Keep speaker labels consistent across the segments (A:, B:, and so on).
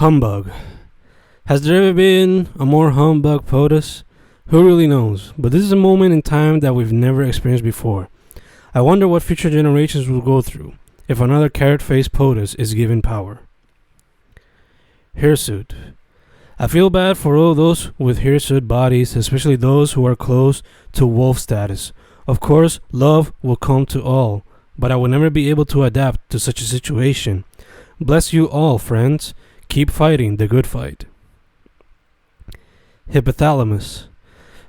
A: Humbug. Has there ever been a more humbug POTUS? Who really knows? But this is a moment in time that we've never experienced before. I wonder what future generations will go through if another carrot-faced POTUS is given power. Hirsute. I feel bad for all those with hirsute bodies, especially those who are close to wolf status. Of course, love will come to all, but I will never be able to adapt to such a situation. Bless you all, friends. Keep fighting the good fight. Hypothalamus.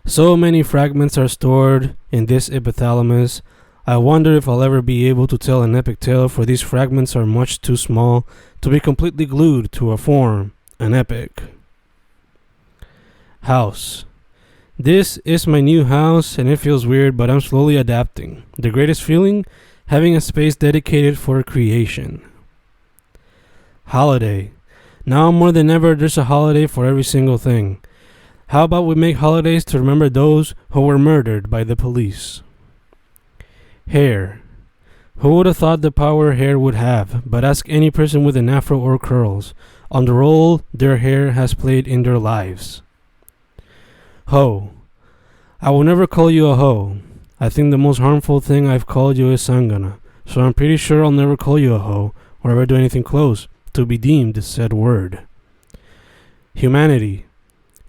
A: So many fragments are stored in this hypothalamus. I wonder if I'll ever be able to tell an epic tale, for these fragments are much too small to be completely glued to a form, an epic. House. This is my new house and it feels weird, but I'm slowly adapting. The greatest feeling? Having a space dedicated for creation. Holiday. Now more than ever there's a holiday for every single thing. How about we make holidays to remember those who were murdered by the police? Hair. Who would have thought the power hair would have? But ask any person with an afro or curls on the role their hair has played in their lives. Hoe. I will never call you a hoe. I think the most harmful thing I've called you is sangana, so I'm pretty sure I'll never call you a hoe or ever do anything close to be deemed said word. Humanity.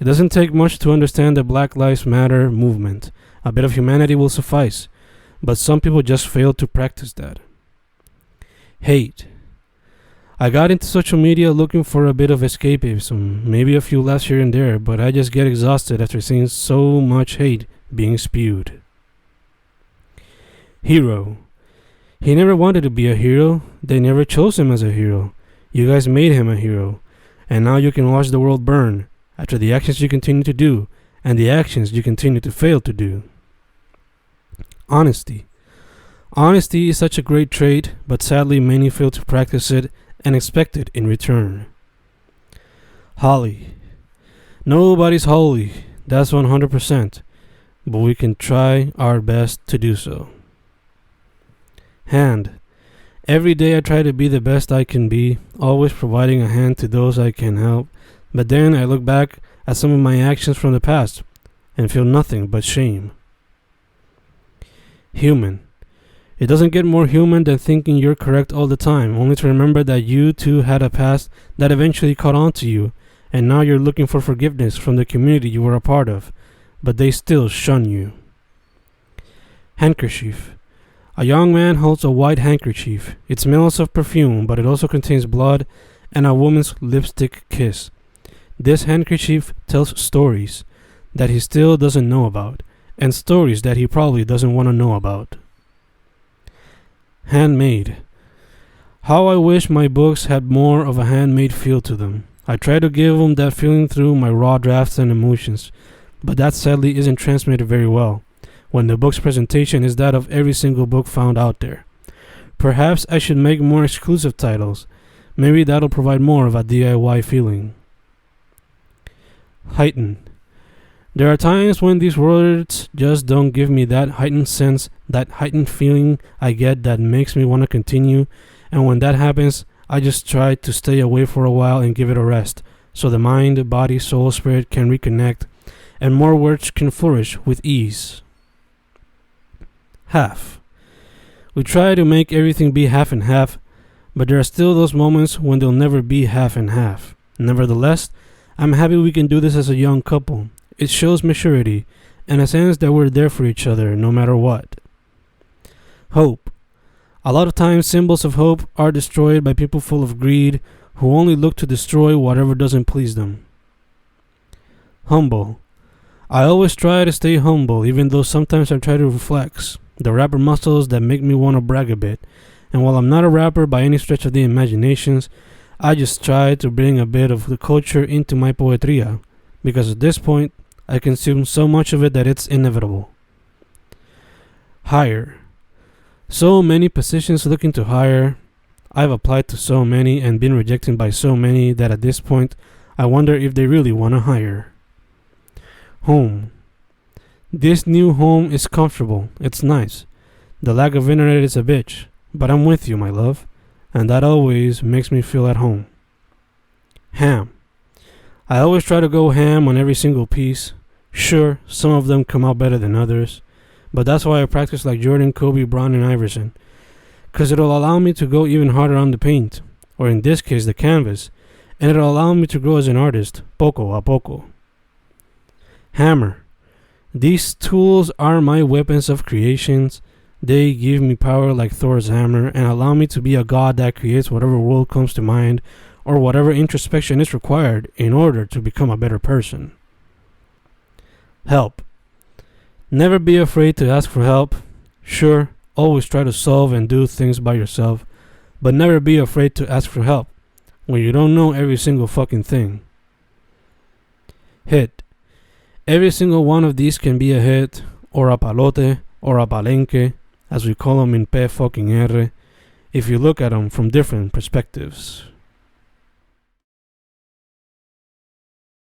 A: It doesn't take much to understand the Black Lives Matter movement. A bit of humanity will suffice, but some people just fail to practice that. Hate. I got into social media looking for a bit of escapism, maybe a few laughs here and there, but I just get exhausted after seeing so much hate being spewed. Hero. He never wanted to be a hero. They never chose him as a hero. You guys made him a hero, and now you can watch the world burn after the actions you continue to do and the actions you continue to fail to do. Honesty. Honesty is such a great trait, but sadly many fail to practice it and expect it in return. Holly. Nobody's holy, that's 100%, but we can try our best to do so. Hand. Every day I try to be the best I can be, always providing a hand to those I can help, but then I look back at some of my actions from the past and feel nothing but shame. Human. It doesn't get more human than thinking you're correct all the time, only to remember that you too had a past that eventually caught on to you, and now you're looking for forgiveness from the community you were a part of, but they still shun you. Handkerchief. A young man holds a white handkerchief. It smells of perfume, but it also contains blood and a woman's lipstick kiss. This handkerchief tells stories that he still doesn't know about, and stories that he probably doesn't want to know about. Handmade. How I wish my books had more of a handmade feel to them. I try to give them that feeling through my raw drafts and emotions, but that sadly isn't transmitted very well when the book's presentation is that of every single book found out there. Perhaps I should make more exclusive titles. Maybe that'll provide more of a DIY feeling. Heightened. There are times when these words just don't give me that heightened sense, that heightened feeling I get that makes me want to continue, and when that happens, I just try to stay away for a while and give it a rest, so the mind, body, soul, spirit can reconnect, and more words can flourish with ease. Half. We try to make everything be half and half, but there are still those moments when they'll never be half and half. Nevertheless, I'm happy we can do this as a young couple. It shows maturity and a sense that we're there for each other no matter what. Hope. A lot of times symbols of hope are destroyed by people full of greed who only look to destroy whatever doesn't please them. Humble. I always try to stay humble, even though sometimes I try to flex the rapper muscles that make me want to brag a bit. And while I'm not a rapper by any stretch of the imaginations, I just try to bring a bit of the culture into my poetria, because at this point, I consume so much of it that it's inevitable. Hire. So many positions looking to hire. I've applied to so many and been rejected by so many that at this point, I wonder if they really want to hire. Home. This new home is comfortable. It's nice. The lack of internet is a bitch, but I'm with you, my love, and that always makes me feel at home. Ham. I always try to go ham on every single piece. Sure, some of them come out better than others, but that's why I practice like Jordan, Kobe, Bron, and Iverson. Cause it'll allow me to go even harder on the paint, or in this case the canvas, and it'll allow me to grow as an artist, poco a poco. Hammer. These tools are my weapons of creations. They give me power like Thor's hammer and allow me to be a god that creates whatever world comes to mind or whatever introspection is required in order to become a better person. Help. Never be afraid to ask for help. Sure, always try to solve and do things by yourself, but never be afraid to ask for help when you don't know every single fucking thing. Hit. Every single one of these can be a hit, or a palote, or a palenque, as we call them in P fucking R, if you look at them from different perspectives.